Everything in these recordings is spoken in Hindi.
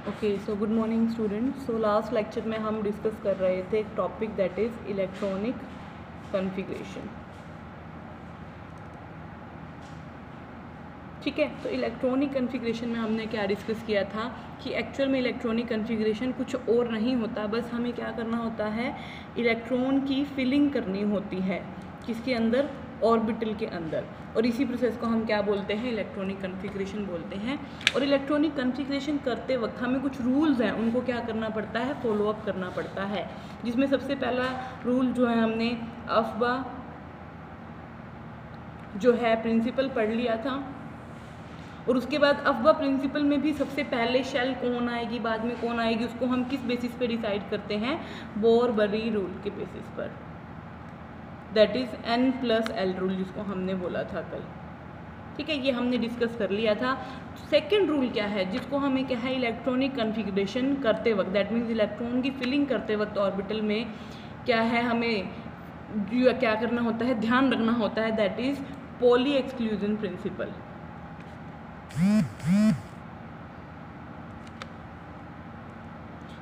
Okay so good morning students. So last lecture में हम डिस्कस कर रहे थे एक topic that is electronic configuration. ठीक है, तो इलेक्ट्रॉनिक कॉन्फ़िगरेशन में हमने क्या डिस्कस किया था कि एक्चुअल में इलेक्ट्रॉनिक कॉन्फ़िगरेशन कुछ और नहीं होता, बस हमें क्या करना होता है, इलेक्ट्रॉन की फिलिंग करनी होती है। किसके अंदर? ऑर्बिटल के अंदर। और इसी प्रोसेस को हम क्या बोलते हैं? इलेक्ट्रॉनिक कॉन्फ़िगरेशन बोलते हैं। और इलेक्ट्रॉनिक कॉन्फ़िगरेशन करते वक्त हमें कुछ रूल्स हैं, उनको क्या करना पड़ता है? फॉलो अप करना पड़ता है। जिसमें सबसे पहला रूल जो है हमने अफबा जो है प्रिंसिपल पढ़ लिया था। और उसके बाद अफबा प्रिंसिपल में भी सबसे पहले शेल कौन आएगी, बाद में कौन आएगी, उसको हम किस बेसिस पे डिसाइड करते हैं? बोर-बरी रूल के बेसिस पर, दैट इज़ N+L रूल, जिसको हमने बोला था कल। ठीक है, ये हमने डिस्कस कर लिया था। सेकंड रूल क्या है, जिसको हमें क्या है, इलेक्ट्रॉनिक कॉन्फ़िगरेशन करते वक्त, दैट मीन्स इलेक्ट्रॉन की फिलिंग करते वक्त ऑर्बिटल में क्या है, हमें क्या करना होता है, ध्यान रखना होता है, that is poly exclusion principle.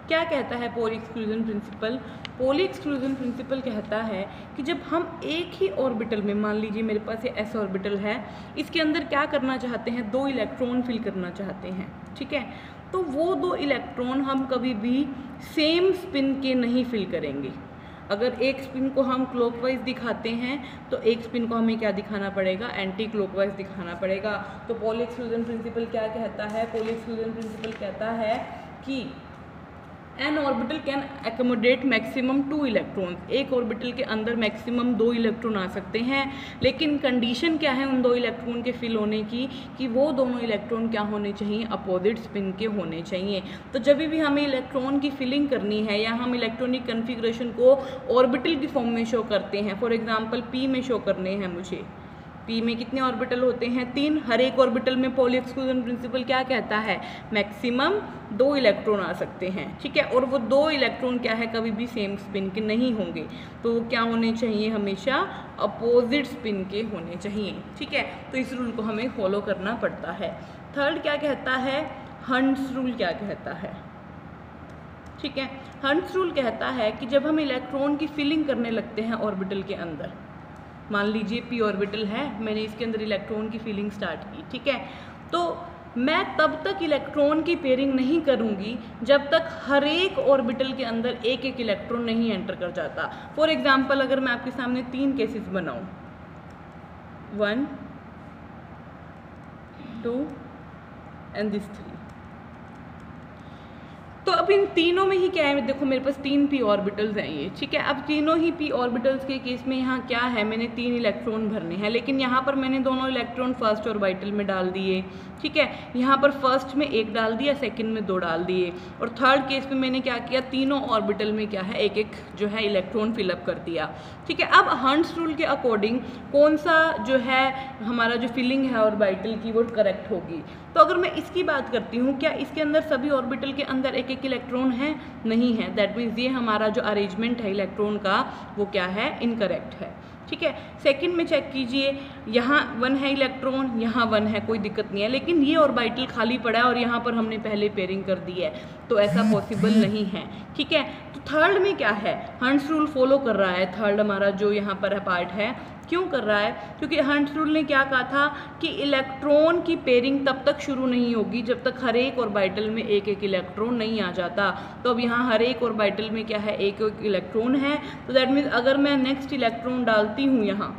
क्या कहता है poly exclusion principle? Poly exclusion principle कहता है कि जब हम एक ही ऑर्बिटल में, मान लीजिए मेरे पास ये s ऑर्बिटल है, इसके अंदर क्या करना चाहते हैं, 2 इलेक्ट्रॉन फिल करना चाहते हैं। ठीक है, तो वो 2 इलेक्ट्रॉन हम कभी भी सेम स्पिन के नहीं फिल करेंगे। अगर एक स्पिन को हम क्लॉकवाइज दिखाते हैं तो एक स्पिन को हमें क्या दिखाना पड़ेगा? एंटी क्लॉकवाइज दिखाना पड़ेगा। तो पॉली एक्सक्लूजन प्रिंसिपल क्या कहता है? पॉली एक्सक्लूजन प्रिंसिपल कहता है कि N orbital can accommodate maximum 2 electrons. एक ऑर्बिटल के अंदर मैक्सिमम 2 इलेक्ट्रॉन आ सकते हैं, लेकिन कंडीशन क्या है उन 2 इलेक्ट्रॉन के फिल होने की, कि वो दोनों इलेक्ट्रॉन क्या होने चाहिए? अपोजिट स्पिन के होने चाहिए। तो जब भी हमें इलेक्ट्रॉन की फिलिंग करनी है या हम इलेक्ट्रॉनिक कॉन्फ़िगरेशन को ऑर्बिटल की फॉर्म में शो करते हैं, फॉर एग्जाम्पल पी में शो करने हैं मुझे, पी में कितने ऑर्बिटल होते हैं? 3। हर एक ऑर्बिटल में पॉली एक्सक्लूजन प्रिंसिपल क्या कहता है? मैक्सिमम 2 इलेक्ट्रॉन आ सकते हैं। ठीक है, और वो 2 इलेक्ट्रॉन क्या है, कभी भी सेम स्पिन के नहीं होंगे, तो क्या होने चाहिए? हमेशा अपोजिट स्पिन के होने चाहिए। ठीक है, तो इस रूल को हमें फॉलो करना पड़ता है। थर्ड क्या कहता है? हंट्स रूल क्या कहता है? ठीक है, हंट्स रूल कहता है कि जब हम इलेक्ट्रॉन की फिलिंग करने लगते हैं ऑर्बिटल के अंदर, मान लीजिए पी ऑर्बिटल है, मैंने इसके अंदर इलेक्ट्रॉन की फिलिंग स्टार्ट की। ठीक है, तो मैं तब तक इलेक्ट्रॉन की पेयरिंग नहीं करूंगी जब तक हर एक ऑर्बिटल के अंदर एक एक इलेक्ट्रॉन नहीं एंटर कर जाता। फॉर एग्जांपल अगर मैं आपके सामने 3 केसेस बनाऊं, 1 2 एंड दिस 3, तो अब इन तीनों में ही क्या है, देखो मेरे पास 3 पी ऑर्बिटल्स हैं ये। ठीक है, अब तीनों ही पी ऑर्बिटल्स के केस में यहाँ क्या है, मैंने 3 इलेक्ट्रॉन भरने हैं, लेकिन यहाँ पर मैंने दोनों इलेक्ट्रॉन फर्स्ट ऑर्बिटल में डाल दिए। ठीक है, यहाँ पर फर्स्ट में 1 डाल दिया, सेकंड में 2 डाल दिए, और थर्ड केस में मैंने क्या किया, तीनों ऑर्बिटल में क्या है, एक एक जो है इलेक्ट्रॉन फिलअप कर दिया। ठीक है, अब हंट्स रूल के अकॉर्डिंग कौन सा जो है हमारा जो फिलिंग है ऑर्बिटल की वो करेक्ट होगी? तो अगर मैं इसकी बात करती हूँ, क्या इसके अंदर सभी ऑर्बिटल के अंदर एक एक इलेक्ट्रॉन है? नहीं है। दैट मीन्स ये हमारा जो अरेंजमेंट है इलेक्ट्रॉन का वो क्या है? इनकरेक्ट है। ठीक है, सेकंड में चेक कीजिए, यहाँ 1 है इलेक्ट्रॉन, यहाँ 1 है, कोई दिक्कत नहीं है, लेकिन ये ऑर्बिटल खाली पड़ा है और यहाँ पर हमने पहले पेयरिंग कर दी है, तो ऐसा पॉसिबल नहीं है। ठीक है, तो थर्ड में क्या है, हंट्स रूल फॉलो कर रहा है। थर्ड हमारा जो यहाँ पर पार्ट है, क्यों कर रहा है? क्योंकि हंट्स रूल ने क्या कहा था कि इलेक्ट्रॉन की पेयरिंग तब तक शुरू नहीं होगी जब तक हर एक ऑर्बिटल में एक एक इलेक्ट्रॉन नहीं आ जाता। तो अब यहाँ हर एक ऑर्बिटल में क्या है, एक एक इलेक्ट्रॉन है, तो दैट मीन्स अगर मैं नेक्स्ट इलेक्ट्रॉन डालती हूँ यहाँ,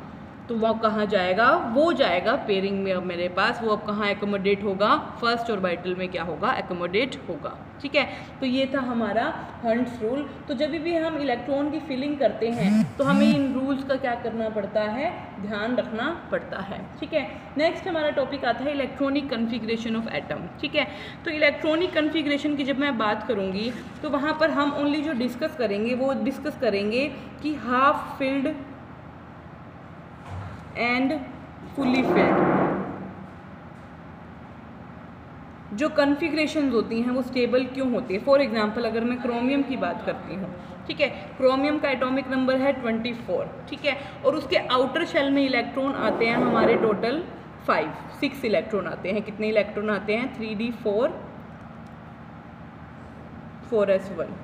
तो वो कहाँ जाएगा? वो जाएगा पेयरिंग में। अब मेरे पास वो अब कहाँ एकोमोडेट होगा? फर्स्ट ऑर्बिटल में क्या होगा? एकोमोडेट होगा। ठीक है, तो ये था हमारा हंट्स रूल। तो जब भी हम इलेक्ट्रॉन की फिलिंग करते हैं तो हमें इन रूल्स का क्या करना पड़ता है? ध्यान रखना पड़ता है। ठीक है, नेक्स्ट हमारा टॉपिक आता है इलेक्ट्रॉनिक कॉन्फ़िगरेशन ऑफ एटम। ठीक है, तो इलेक्ट्रॉनिक कॉन्फ़िगरेशन की जब मैं बात करूँगी तो वहाँ पर हम ओनली जो डिस्कस करेंगे वो डिस्कस करेंगे कि half filled and fully filled जो कॉन्फ़िगरेशन होती हैं वो स्टेबल क्यों होती है। फॉर एग्जांपल अगर मैं क्रोमियम की बात करती हूँ, ठीक है, क्रोमियम का एटॉमिक नंबर है 24, ठीक है, और उसके आउटर शेल में इलेक्ट्रॉन आते हैं हमारे टोटल 6 इलेक्ट्रॉन आते हैं। कितने इलेक्ट्रॉन आते हैं? 3d4 4s1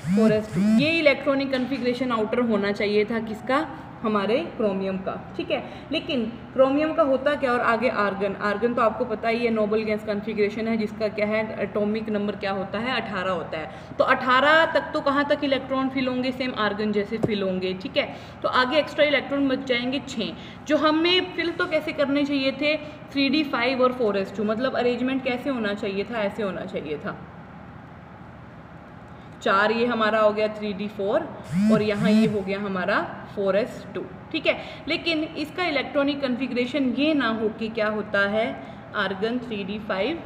4s2। ये इलेक्ट्रॉनिक कन्फिग्रेशन आउटर होना चाहिए था किसका, हमारे क्रोमियम का, ठीक है। लेकिन क्रोमियम का होता क्या, और आगे आर्गन, आर्गन तो आपको पता ही है नोबल गैस कन्फिग्रेशन है जिसका क्या है एटॉमिक नंबर क्या होता है 18 होता है। तो 18 तक तो कहाँ तक इलेक्ट्रॉन फिल होंगे, सेम आर्गन जैसे फिल होंगे, ठीक है। तो आगे एक्स्ट्रा इलेक्ट्रॉन बच जाएंगे 6, जो हमें फिल तो कैसे करने चाहिए थे 3d5 और 4s2, मतलब अरेंजमेंट कैसे होना चाहिए था, ऐसे होना चाहिए था 4 ये हमारा हो गया 3d4 और यहाँ ये हो गया हमारा 4s2, ठीक है। लेकिन इसका इलेक्ट्रॉनिक कन्फिग्रेशन ये ना हो कि क्या होता है आर्गन 3d5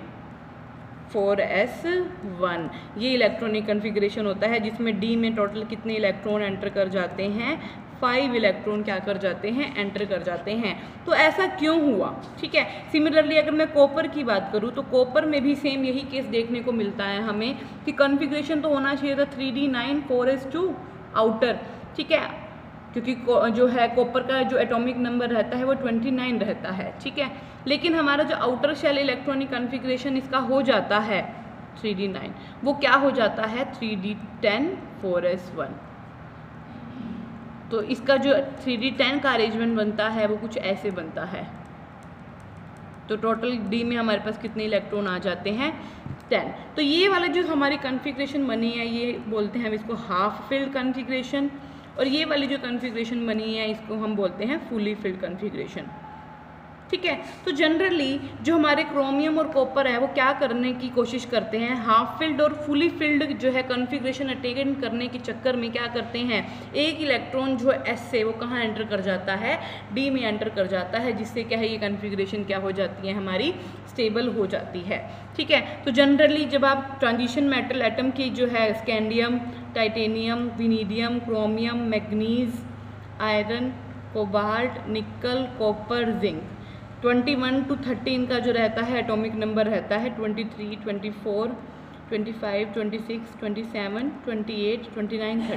4s1, ये इलेक्ट्रॉनिक कन्फिग्रेशन होता है जिसमें d में टोटल कितने इलेक्ट्रॉन एंटर कर जाते हैं, 5 इलेक्ट्रॉन क्या कर जाते हैं, एंटर कर जाते हैं। तो ऐसा क्यों हुआ, ठीक है। सिमिलरली अगर मैं कॉपर की बात करूँ तो कॉपर में भी सेम यही केस देखने को मिलता है हमें कि कन्फिग्रेशन तो होना चाहिए था 3d9 4s2 आउटर, ठीक है, क्योंकि जो है कॉपर का जो एटॉमिक नंबर रहता है वो 29 रहता है, ठीक है। लेकिन हमारा जो आउटर शेल इलेक्ट्रॉनिक कन्फिग्रेशन इसका हो जाता है 3d9, वो क्या हो जाता है 3d10 4s1। तो इसका जो 3d10 का अरेंजमेंट बनता है वो कुछ ऐसे बनता है। तो टोटल डी में हमारे पास कितने इलेक्ट्रॉन आ जाते हैं 10। तो ये वाला जो हमारी कन्फिग्रेशन बनी है ये बोलते हैं हम इसको हाफ फिल्ड कन्फिग्रेशन, और ये वाली जो कन्फिग्रेशन बनी है इसको हम बोलते हैं फुली फिल्ड कन्फिग्रेशन, ठीक है। तो जनरली जो हमारे क्रोमियम और कॉपर है वो क्या करने की कोशिश करते हैं, हाफ फिल्ड और फुली फिल्ड जो है कन्फिग्रेशन अटेन करने के चक्कर में क्या करते हैं, एक इलेक्ट्रॉन जो एस से वो कहाँ एंटर कर जाता है, डी में एंटर कर जाता है, जिससे क्या है ये कन्फिग्रेशन क्या हो जाती है हमारी स्टेबल हो जाती है, ठीक है। तो जनरली जब आप ट्रांजिशन मेटल एटम की जो है scandium, titanium, vanadium, chromium, manganese, iron, cobalt, nickel, copper, zinc 21 to 13 का जो रहता है एटॉमिक नंबर रहता है 23, 24, 25, 26, 27, 28, 29, 30।